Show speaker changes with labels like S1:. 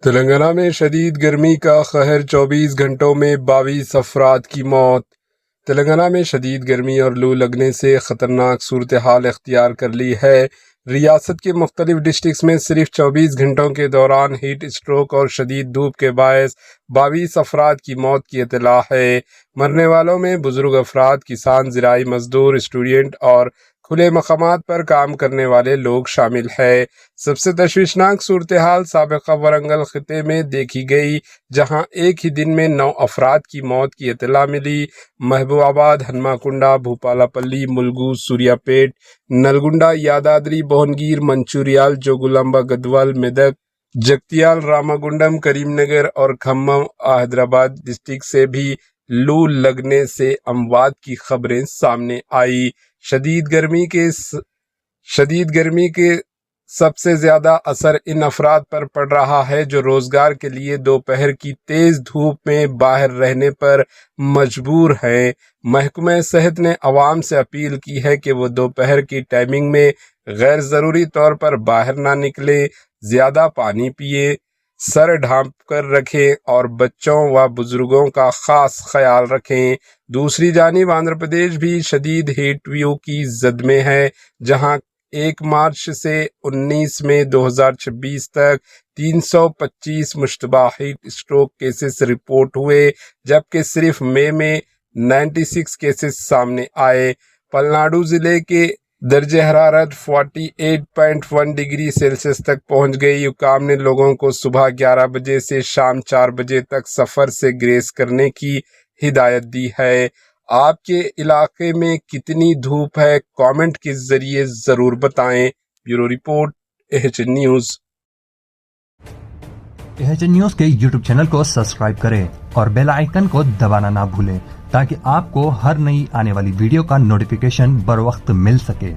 S1: تلنگانہ میں شدید گرمی کا قہر، 24 گھنٹوں میں 22 افراد کی موت۔ تلنگانہ میں شدید گرمی اور لو لگنے سے خطرناک صورتحال اختیار کر لی ہے۔ ریاست کے مختلف ڈسٹرکٹس میں صرف 24 گھنٹوں کے دوران ہیٹ اسٹروک اور شدید دھوپ کے باعث 22 افراد کی موت کی اطلاع ہے۔ مرنے والوں میں بزرگ افراد، کسان، زراعی مزدور، اسٹوڈنٹ اور کھلے مقامات پر کام کرنے والے لوگ شامل ہیں۔ سب سے تشویشناک صورتحال سابقہ ورنگل خطے میں دیکھی گئی، جہاں ایک ہی دن میں 9 افراد کی موت کی اطلاع ملی۔ محبوب آباد، ہنما کنڈا، بھوپالا پلی، ملگو، سوریا پیٹ، نلگنڈا، یادادری، بھونگیر، منچوریال، جوگلمبا، گدوال، میدک، جگتیال، رامگنڈم، کریم نگر اور کھمم حیدرآباد ڈسٹرکٹ سے بھی لو لگنے سے اموات کی خبریں سامنے آئی۔ شدید گرمی کے سب سے زیادہ اثر ان افراد پر پڑ رہا ہے جو روزگار کے لیے دوپہر کی تیز دھوپ میں باہر رہنے پر مجبور ہیں۔ محکمہ صحت نے عوام سے اپیل کی ہے کہ وہ دوپہر کی ٹائمنگ میں غیر ضروری طور پر باہر نہ نکلیں، زیادہ پانی پئیں، سر ڈھانپ کر رکھیں اور بچوں و بزرگوں کا خاص خیال رکھیں۔ دوسری جانب آندھرا پردیش بھی شدید ہیٹ ویو کی زد میں ہے، جہاں 1 مارچ سے 19 مئی 2026 تک 325 مشتبہ ہیٹ اسٹروک کیسز رپورٹ ہوئے، جبکہ صرف مئی میں 96 کیسز سامنے آئے۔ پلناڈو ضلع کے درجہ حرارت 48.1 ڈگری سیلسیس تک پہنچ گئی۔ حکام نے لوگوں کو صبح 11 بجے سے شام 4 بجے تک سفر سے گریز کرنے کی ہدایت دی ہے۔ آپ کے علاقے میں کتنی دھوپ ہے؟ کامنٹ کے ذریعے ضرور بتائیں۔ Bureau report, AHN news.
S2: AHN news کے YouTube چینل کو سبسکرائب کریں اور بیل آئیکن کو دبانا نہ بھولیں تاکہ آپ کو ہر نئی آنے والی ویڈیو کا نوٹیفیکیشن بر وقت مل سکے۔